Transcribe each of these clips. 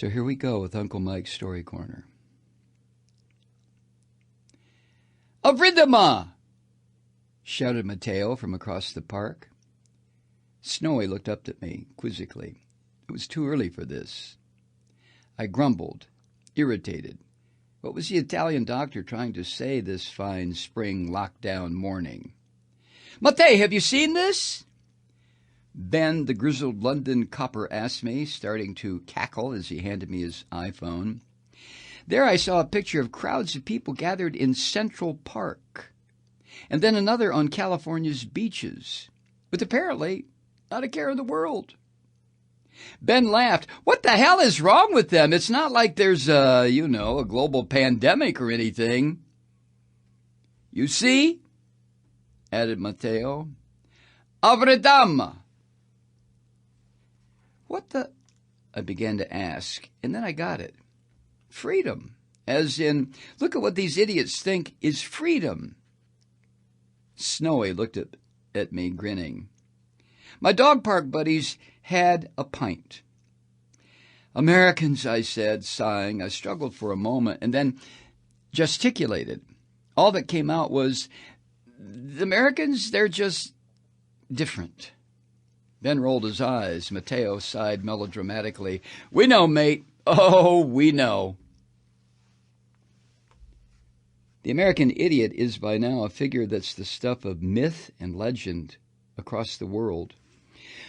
So here we go with Uncle Mike's Story Corner. "Avridama!" shouted Mateo from across the park. Snowy looked up at me quizzically. It was too early for this. I grumbled, irritated. What was the Italian doctor trying to say this fine spring lockdown morning? "Matteo, have you seen this?" Ben, the grizzled London copper, asked me, starting to cackle as he handed me his iPhone. There I saw a picture of crowds of people gathered in Central Park, and then another on California's beaches, with apparently not a care in the world. Ben laughed. "What the hell is wrong with them? It's not like there's a global pandemic or anything." "You see," added Matteo, "avredama." "What the—" I began to ask, and then I got it. Freedom, as in, look at what these idiots think is freedom. Snowy looked at me, grinning. My dog park buddies had a pint. "Americans," I said, sighing. I struggled for a moment and then gesticulated. All that came out was, "The Americans, they're just different." Ben rolled his eyes. Mateo sighed melodramatically. "We know, mate. Oh, we know." The American idiot is by now a figure that's the stuff of myth and legend across the world.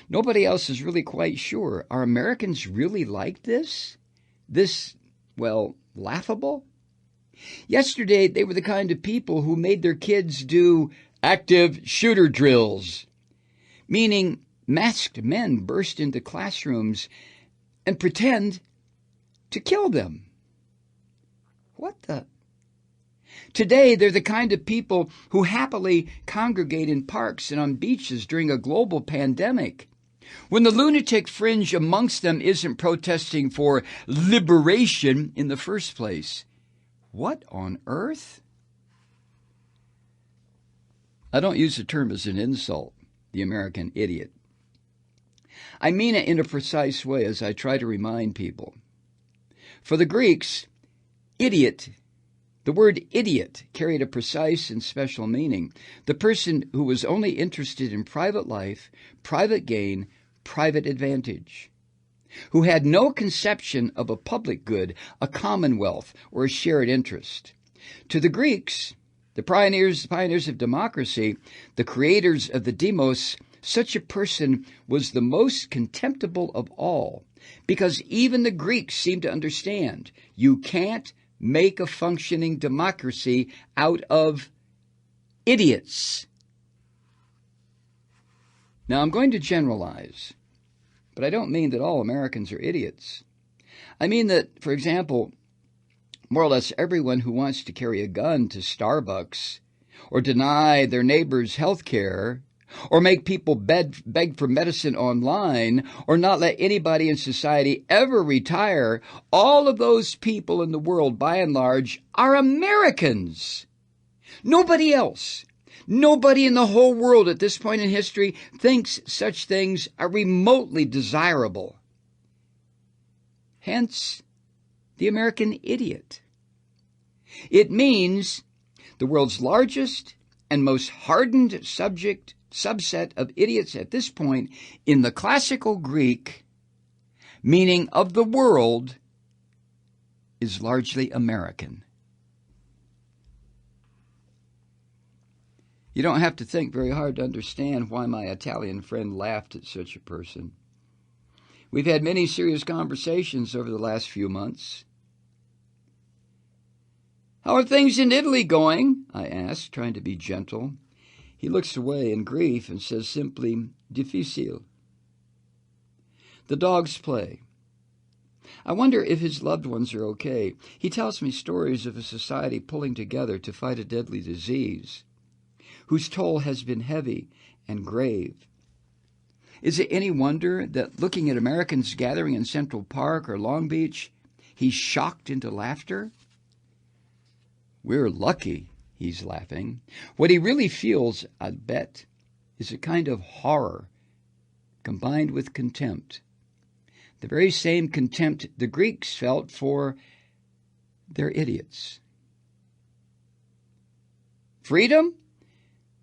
Nobody else is really quite sure. Are Americans really like this? Laughable? Yesterday, they were the kind of people who made their kids do active shooter drills, meaning masked men burst into classrooms and pretend to kill them. What the? Today, they're the kind of people who happily congregate in parks and on beaches during a global pandemic, when the lunatic fringe amongst them isn't protesting for liberation in the first place. What on earth? I don't use the term as an insult, the American idiot. I mean it in a precise way as I try to remind people. For the Greeks, idiot, the word idiot carried a precise and special meaning. The person who was only interested in private life, private gain, private advantage, who had no conception of a public good, a commonwealth, or a shared interest. To the Greeks, the pioneers of democracy, the creators of the demos, such a person was the most contemptible of all, because even the Greeks seemed to understand you can't make a functioning democracy out of idiots. Now, I'm going to generalize, but I don't mean that all Americans are idiots. I mean that, for example, more or less everyone who wants to carry a gun to Starbucks or deny their neighbors health care or make people beg for medicine online, or not let anybody in society ever retire, all of those people in the world, by and large, are Americans. Nobody else, nobody in the whole world at this point in history thinks such things are remotely desirable. Hence, the American idiot. It means the world's largest and most hardened subset of idiots at this point in the classical Greek meaning of the world is largely American. You don't have to think very hard to understand why my Italian friend laughed at such a person. We've had many serious conversations over the last few months. "How are things in Italy going?" I asked, trying to be gentle. He looks away in grief and says simply, "Difficile." The dogs play. I wonder if his loved ones are okay. He tells me stories of a society pulling together to fight a deadly disease, whose toll has been heavy and grave. Is it any wonder that looking at Americans gathering in Central Park or Long Beach, he's shocked into laughter? "We're lucky," he's laughing. What he really feels, I bet, is a kind of horror combined with contempt. the very same contempt the Greeks felt for their idiots. Freedom?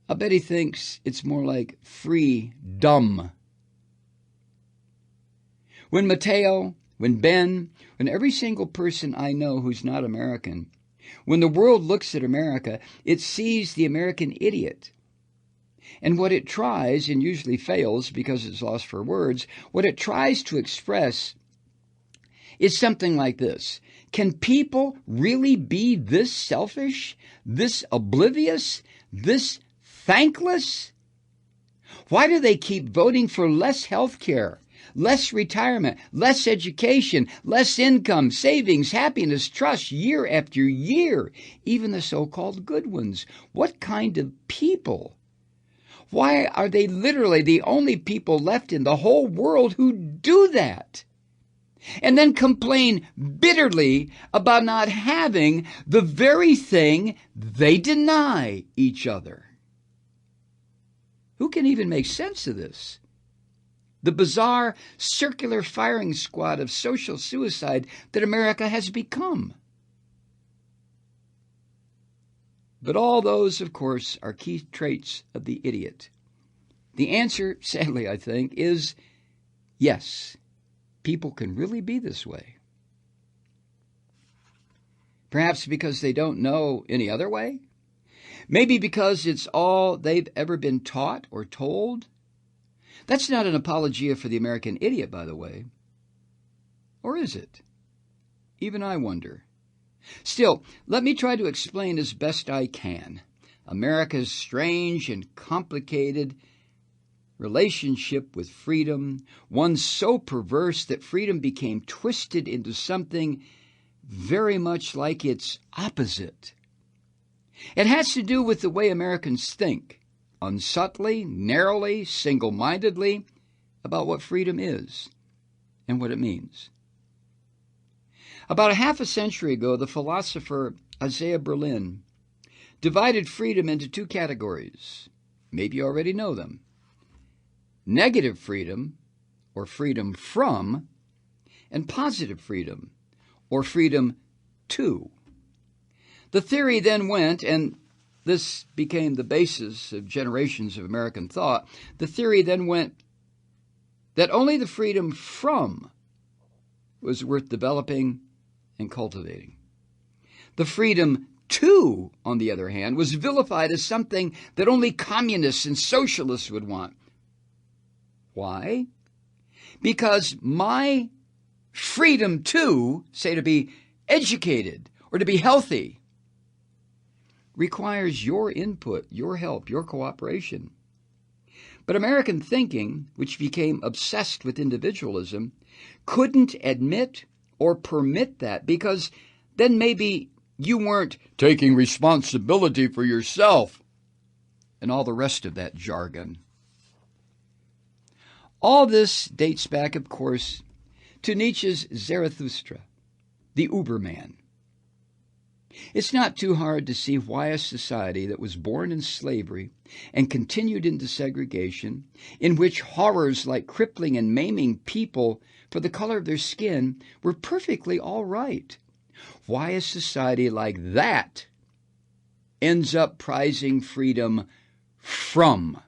I bet he thinks it's more like free dumb. When Matteo, when Ben, when every single person I know who's not American, when the world looks at America, it sees the American idiot. And what it tries, and usually fails because it's lost for words, what it tries to express is something like this. Can people really be this selfish, this oblivious, this thankless? Why do they keep voting for less health care, less retirement, less education, less income, savings, happiness, trust, year after year, even the so-called good ones? What kind of people? Why are they literally the only people left in the whole world who do that? And then complain bitterly about not having the very thing they deny each other. Who can even make sense of this? The bizarre circular firing squad of social suicide that America has become. But all those, of course, are key traits of the idiot. The answer, sadly, I think, is yes. People can really be this way. Perhaps because they don't know any other way? Maybe because it's all they've ever been taught or told? That's not an apologia for the American idiot, by the way. Or is it? Even I wonder. Still, let me try to explain as best I can America's strange and complicated relationship with freedom, one so perverse that freedom became twisted into something very much like its opposite. It has to do with the way Americans think, unsubtly, narrowly, single-mindedly, about what freedom is and what it means. About a half a century ago, the philosopher Isaiah Berlin divided freedom into two categories. Maybe you already know them. Negative freedom, or freedom from, and positive freedom, or freedom to. The theory then went, and this became the basis of generations of American thought, the theory then went that only the freedom from was worth developing and cultivating. The freedom to, on the other hand, was vilified as something that only communists and socialists would want. Why? Because my freedom to, say, to be educated or to be healthy, requires your input, your help, your cooperation. But American thinking, which became obsessed with individualism, couldn't admit or permit that, because then maybe you weren't taking responsibility for yourself and all the rest of that jargon. All this dates back, of course, to Nietzsche's Zarathustra, the Uberman. It's not too hard to see why a society that was born in slavery and continued into segregation, in which horrors like crippling and maiming people for the color of their skin were perfectly all right, why a society like that ends up prizing freedom from.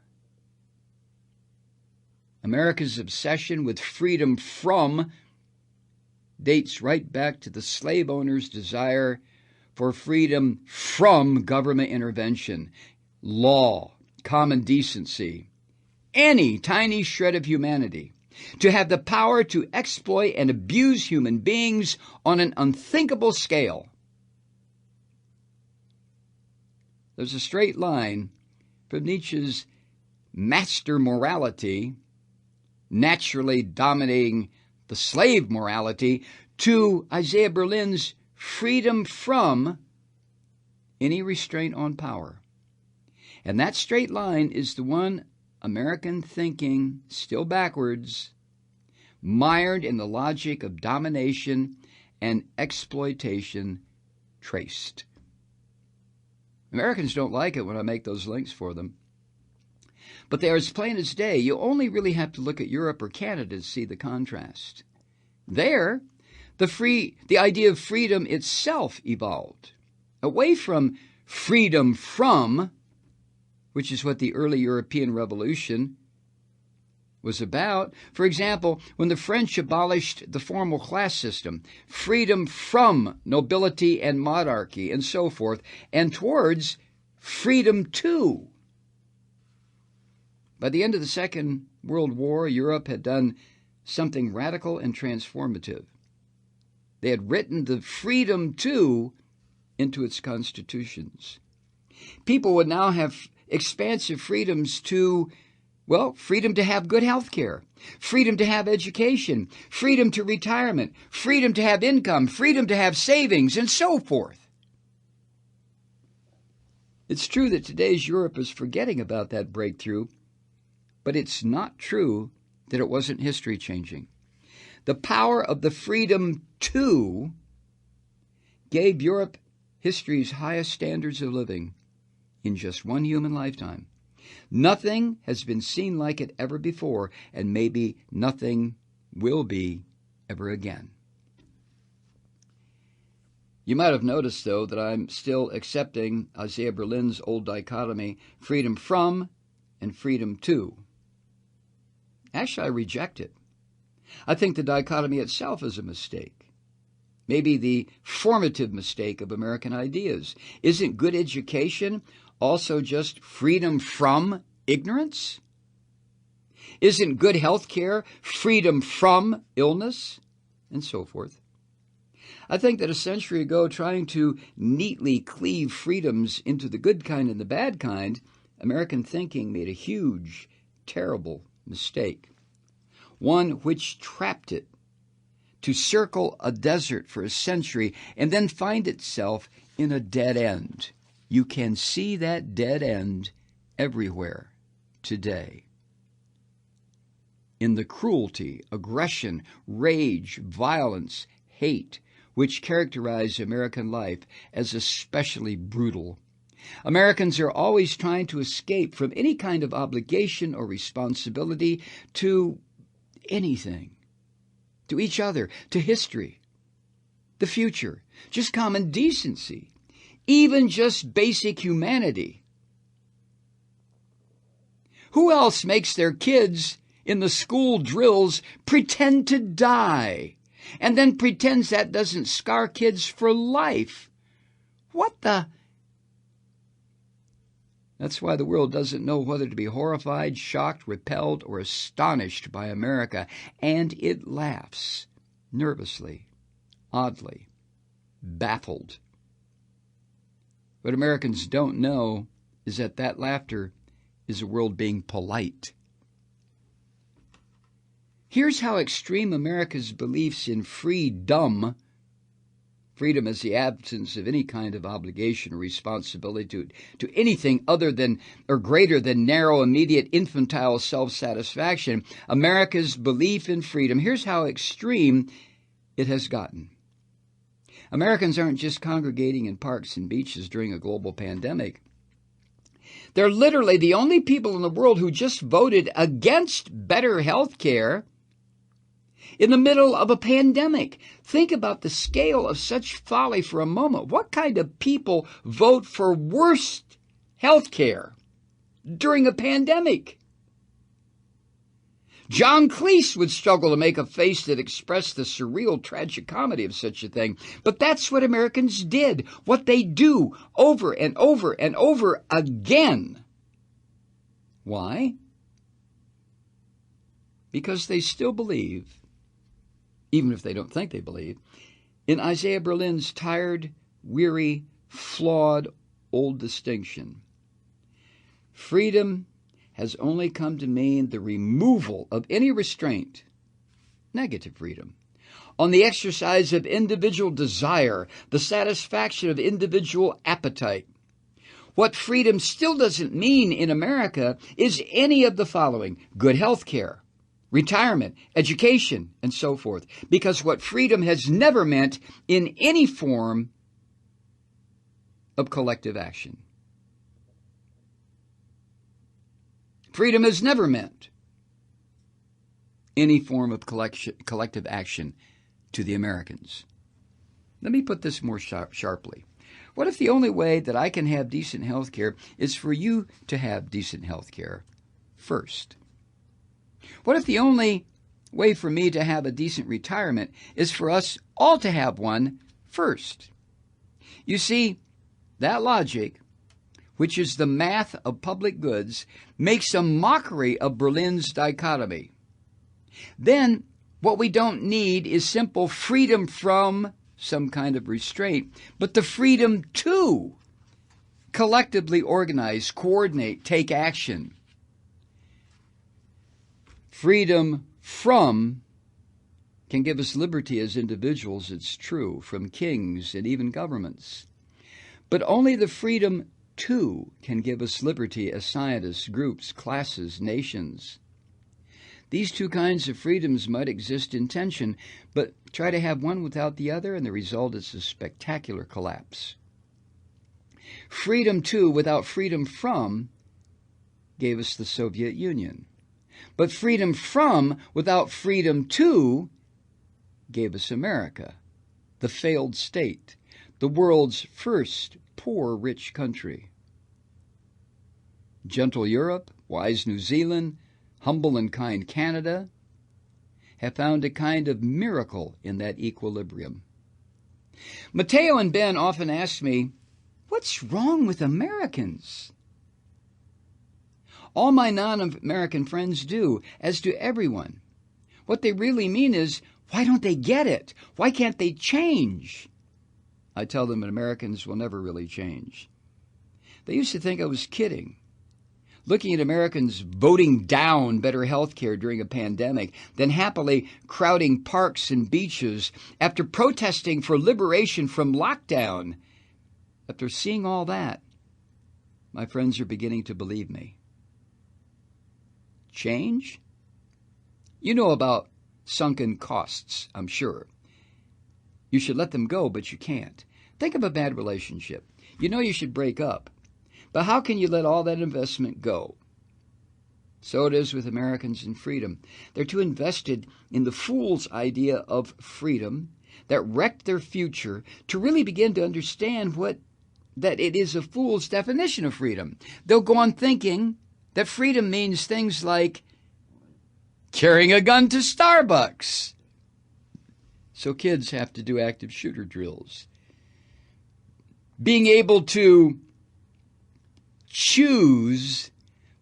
America's obsession with freedom from dates right back to the slave owners' desire for freedom from government intervention, law, common decency, any tiny shred of humanity, to have the power to exploit and abuse human beings on an unthinkable scale. There's a straight line from Nietzsche's master morality, naturally dominating the slave morality, to Isaiah Berlin's freedom from any restraint on power. And that straight line is the one American thinking, still backwards, mired in the logic of domination and exploitation, traced. Americans don't like it when I make those links for them. But they are as plain as day. You only really have to look at Europe or Canada to see the contrast. There, the idea of freedom itself evolved, away from freedom from, which is what the early European Revolution was about. For example, when the French abolished the formal class system, freedom from nobility and monarchy and so forth, and towards freedom to. By the end of the Second World War, Europe had done something radical and transformative. They had written the freedom to into its constitutions. People would now have expansive freedoms to, well, freedom to have good health care, freedom to have education, freedom to retirement, freedom to have income, freedom to have savings, and so forth. It's true that today's Europe is forgetting about that breakthrough, but it's not true that it wasn't history-changing. The power of the freedom to gave Europe history's highest standards of living in just one human lifetime. Nothing has been seen like it ever before, and maybe nothing will be ever again. You might have noticed, though, that I'm still accepting Isaiah Berlin's old dichotomy, freedom from and freedom to. Actually, I reject it. I think the dichotomy itself is a mistake. Maybe the formative mistake of American ideas. Isn't good education also just freedom from ignorance? Isn't good health care freedom from illness? And so forth. I think that a century ago, trying to neatly cleave freedoms into the good kind and the bad kind, American thinking made a huge, terrible mistake. One which trapped it to circle a desert for a century and then find itself in a dead end. You can see that dead end everywhere today. In the cruelty, aggression, rage, violence, hate, which characterize American life as especially brutal. Americans are always trying to escape from any kind of obligation or responsibility to anything, to each other, to history, the future, just common decency, even just basic humanity. Who else makes their kids in the school drills pretend to die and then pretends that doesn't scar kids for life? What the? That's why the world doesn't know whether to be horrified, shocked, repelled, or astonished by America, and it laughs nervously, oddly, baffled. What Americans don't know is that laughter is a world being polite. Here's how extreme America's beliefs in freedom as the absence of any kind of obligation or responsibility to anything other than or greater than narrow, immediate, infantile self-satisfaction, America's belief in freedom, here's how extreme it has gotten. Americans aren't just congregating in parks and beaches during a global pandemic. They're literally the only people in the world who just voted against better health care in the middle of a pandemic. Think about the scale of such folly for a moment. What kind of people vote for worse health care during a pandemic? John Cleese would struggle to make a face that expressed the surreal tragicomedy of such a thing. But that's what Americans did, what they do over and over and over again. Why? Because they still believe, even if they don't think they believe, in Isaiah Berlin's tired, weary, flawed old distinction. Freedom has only come to mean the removal of any restraint, negative freedom, on the exercise of individual desire, the satisfaction of individual appetite. What freedom still doesn't mean in America is any of the following: good health care, retirement, education, and so forth. Because what freedom has never meant in any form of collective action. Freedom has never meant any form of collective action to the Americans. Let me put this more sharply. What if the only way that I can have decent health care is for you to have decent health care first? What if the only way for me to have a decent retirement is for us all to have one first? You see, that logic, which is the math of public goods, makes a mockery of Berlin's dichotomy. Then what we don't need is simple freedom from some kind of restraint, but the freedom to collectively organize, coordinate, take action. Freedom from can give us liberty as individuals, it's true, from kings and even governments. But only the freedom to can give us liberty as scientists, groups, classes, nations. These two kinds of freedoms might exist in tension, but try to have one without the other, and the result is a spectacular collapse. Freedom to without freedom from gave us the Soviet Union. But freedom from without freedom to gave us America, the failed state, the world's first poor rich country. Gentle Europe, wise New Zealand, humble and kind Canada have found a kind of miracle in that equilibrium. Mateo and Ben often ask me, what's wrong with Americans? All my non-American friends do, as do everyone. What they really mean is, why don't they get it? Why can't they change? I tell them that Americans will never really change. They used to think I was kidding. Looking at Americans voting down better health care during a pandemic, then happily crowding parks and beaches after protesting for liberation from lockdown. After seeing all that, my friends are beginning to believe me. Change? You know about sunken costs, I'm sure. You should let them go, but you can't. Think of a bad relationship. You know you should break up. But how can you let all that investment go? So it is with Americans and freedom. They're too invested in the fool's idea of freedom that wrecked their future to really begin to understand that it is a fool's definition of freedom. They'll go on thinking that freedom means things like carrying a gun to Starbucks. So kids have to do active shooter drills. Being able to choose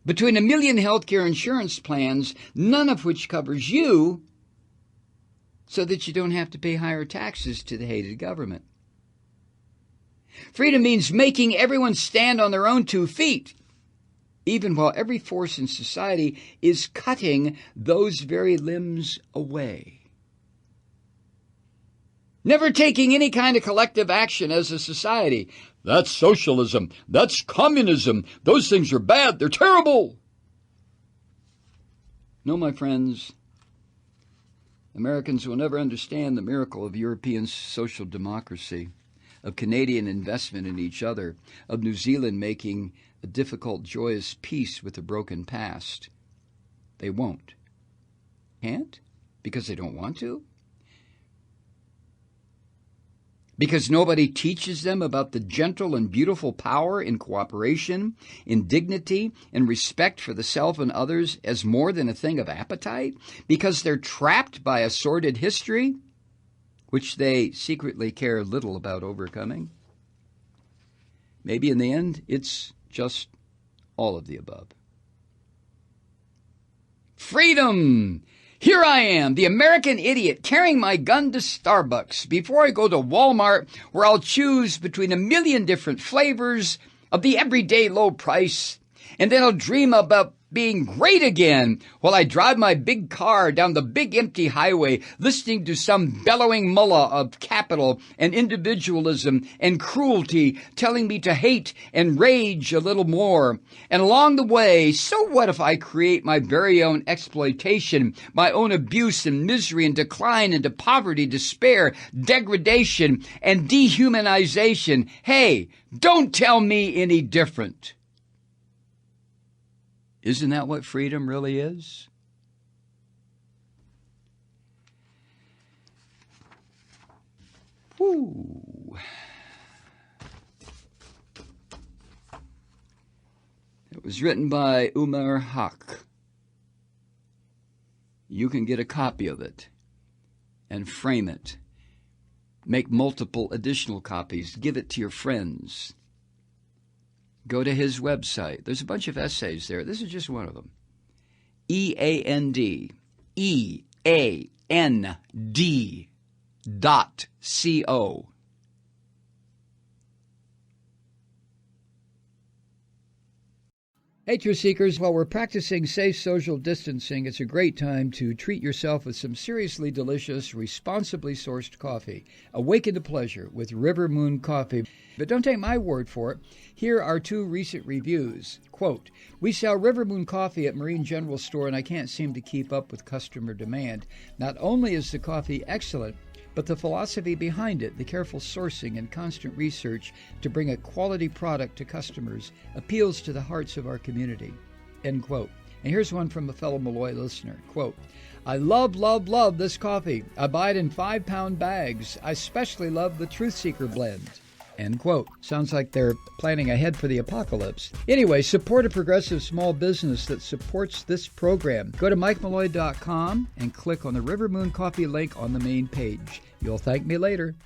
between 1 million healthcare insurance plans, none of which covers you, so that you don't have to pay higher taxes to the hated government. Freedom means making everyone stand on their own 2 feet, even while every force in society is cutting those very limbs away. Never taking any kind of collective action as a society. That's socialism. That's communism. Those things are bad. They're terrible. No, my friends, Americans will never understand the miracle of European social democracy, of Canadian investment in each other, of New Zealand making a difficult, joyous peace with a broken past. They won't. Can't? Because they don't want to? Because nobody teaches them about the gentle and beautiful power in cooperation, in dignity, in respect for the self and others as more than a thing of appetite? Because they're trapped by a sordid history, which they secretly care little about overcoming? Maybe in the end, it's just all of the above. Freedom! Here I am, the American idiot, carrying my gun to Starbucks before I go to Walmart, where I'll choose between 1 million different flavors of the everyday low price, and then I'll dream about being great again while I drive my big car down the big empty highway, listening to some bellowing mullah of capital and individualism and cruelty telling me to hate and rage a little more. And along the way, so what if I create my very own exploitation, my own abuse and misery and decline into poverty, despair, degradation, and dehumanization? Hey, don't tell me any different. Isn't that what freedom really is? Whew. It was written by Umar Haq. You can get a copy of it and frame it. Make multiple additional copies. Give it to your friends. Go to his website. There's a bunch of essays there. This is just one of them. EAND.co. Hey, Truth Seekers, while we're practicing safe social distancing, it's a great time to treat yourself with some seriously delicious, responsibly sourced coffee. Awaken to pleasure with River Moon Coffee. But don't take my word for it. Here are 2 recent reviews. Quote, "We sell River Moon Coffee at Marine General Store, and I can't seem to keep up with customer demand. Not only is the coffee excellent, but the philosophy behind it, the careful sourcing and constant research to bring a quality product to customers, appeals to the hearts of our community." End quote. And here's one from a fellow Malloy listener. Quote, "I love this coffee. I buy it in 5-pound bags. I especially love the Truth Seeker blend." End quote. Sounds like they're planning ahead for the apocalypse. Anyway, support a progressive small business that supports this program. Go to MikeMalloy.com and click on the River Moon Coffee link on the main page. You'll thank me later.